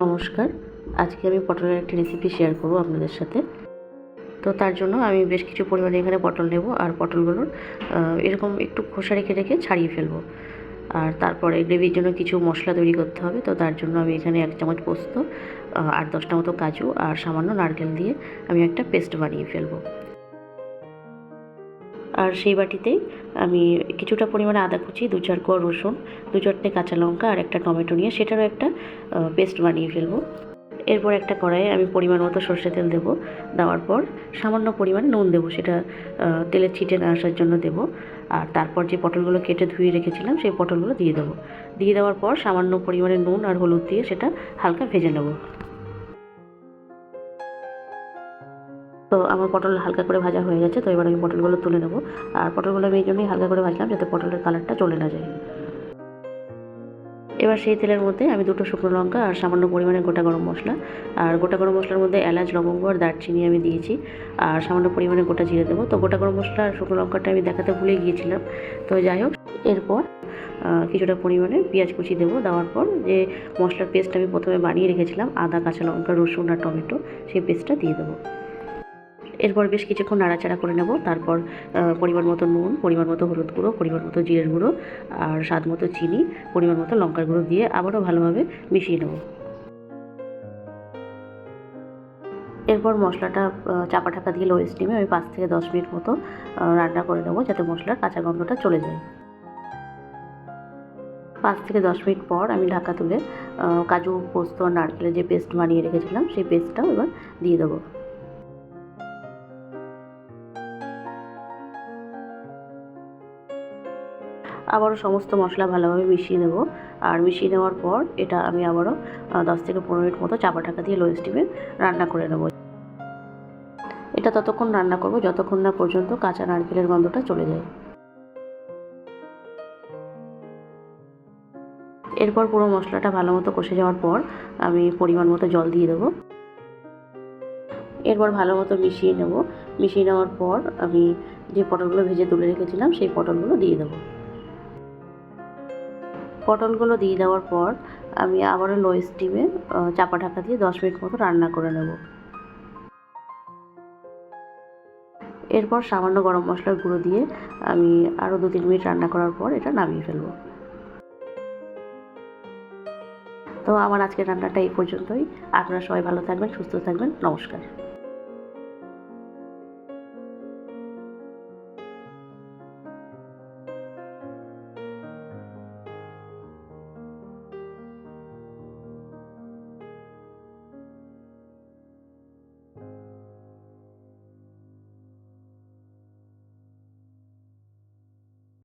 নমস্কার। আজকে আমি পটলের একটি রেসিপি শেয়ার করব আপনাদের সাথে। তো তার জন্য আমি বেশ কিছু পরিমাণে এখানে পটল নেব, আর পটলগুলোর এরকম একটু খোসা রেখে রেখে ছাড়িয়ে ফেলবো। আর তারপরে গ্রেভির জন্য কিছু মশলা তৈরি করতে হবে। তো তার জন্য আমি এখানে 1 চামচ পোস্ত, 8-10টা মতো কাজু আর সামান্য নারকেল দিয়ে আমি একটা পেস্ট বানিয়ে ফেলবো। আর সেই বাটিতেই আমি কিছুটা পরিমাণে আদা কুচি, 2-4 কোয়া রসুন, 2-4টে কাঁচা লঙ্কা আর একটা টমেটো নিয়ে সেটারও একটা পেস্ট বানিয়ে ফেলবো। এরপর একটা কড়াইয়ে আমি পরিমাণ মতো সরষের তেল দেবো। দেওয়ার পর সামান্য পরিমাণে নুন দেবো, সেটা তেলের ছিটে না আসার জন্য দেবো। আর তারপর যে পটলগুলো কেটে ধুয়ে রেখেছিলাম সেই পটলগুলো দিয়ে দেবো। দিয়ে দেওয়ার পর সামান্য পরিমাণে নুন আর হলুদ দিয়ে সেটা হালকা ভেজে নেব। তো আমার পটল হালকা করে ভাজা হয়ে গেছে। তো এবার আমি পটলগুলো তুলে নেব। আর পটলগুলো আমি এই জন্যই হালকা করে ভাজলাম যাতে পটলের কালারটা চলে না যায়। এবার সেই তেলের মধ্যে আমি 2টো শুকনো লঙ্কা আর সামান্য পরিমাণে গোটা গরম মশলা, আর গোটা গরম মশলার মধ্যে এলাচ, লবঙ্গ আর দারচিনি আমি দিয়েছি, আর সামান্য পরিমাণে গোটা জিরে দেবো। তো গোটা গরম মশলা আর শুকনো লঙ্কাটা আমি দেখাতে ভুলে গিয়েছিলাম। তো যাই হোক, এরপর কিছুটা পরিমাণে পেঁয়াজ কুচি দেবো। দেওয়ার পর যে মশলার পেস্ট আমি প্রথমে বানিয়ে রেখেছিলাম, আদা, কাঁচা লঙ্কা, রসুন আর টমেটো, সেই পেস্টটা দিয়ে দেবো। এরপর বেশ কিছুক্ষণ নাড়াচাড়া করে নেব। তারপর পরিমাণ মতো নুন, পরিমাণ মতো হলুদ গুঁড়ো, পরিমাণ মতো জিরের গুঁড়ো আর স্বাদ মতো চিনি, পরিমাণ মতো লঙ্কার গুঁড়ো দিয়ে আবারও ভালোভাবে মিশিয়ে নেব। এরপর মশলাটা চাপা ঢাকা দিয়ে লো স্টিমে আমি 5 থেকে 10 মিনিট মতো রান্না করে নেব, যাতে মশলার কাঁচা গন্ধটা চলে যায়। 5 থেকে 10 মিনিট পর আমি ঢাকা তুলে কাজু, পোস্ত আর নারকেলের যে পেস্ট বানিয়ে রেখেছিলাম সেই পেস্টটাও এবার দিয়ে দেবো। আবারও সমস্ত মশলা ভালোভাবে মিশিয়ে নেব। আর মিশিয়ে নেওয়ার পর এটা আমি আবারও 10 থেকে 15 মিনিট মতো চাপা ঢাকা দিয়ে লো স্টিমে রান্না করে নেব। এটা ততক্ষণ রান্না করব যতক্ষণ না পর্যন্ত কাঁচা নারকেলের গন্ধটা চলে যায়। এরপর পুরো মশলাটা ভালো মতো কষে যাওয়ার পর আমি পরিমাণ মতো জল দিয়ে দেবো। এরপর ভালো মতো মিশিয়ে নেব। মিশিয়ে নেওয়ার পর আমি যে পটলগুলো ভেজে তুলে রেখেছিলাম সেই পটলগুলো দিয়ে দেবো। পটলগুলো দিয়ে দেওয়ার পর আমি আবারও লো স্টিমে চাপা ঢাকা দিয়ে 10 মিনিট মতো রান্না করে নেব। এরপর সামান্য গরম মশলার গুঁড়ো দিয়ে আমি আরও 2-3 মিনিট রান্না করার পর এটা নামিয়ে ফেলব। তো আমার আজকের রান্নাটা এই পর্যন্তই। আপনারা সবাই ভালো থাকবেন, সুস্থ থাকবেন। নমস্কার।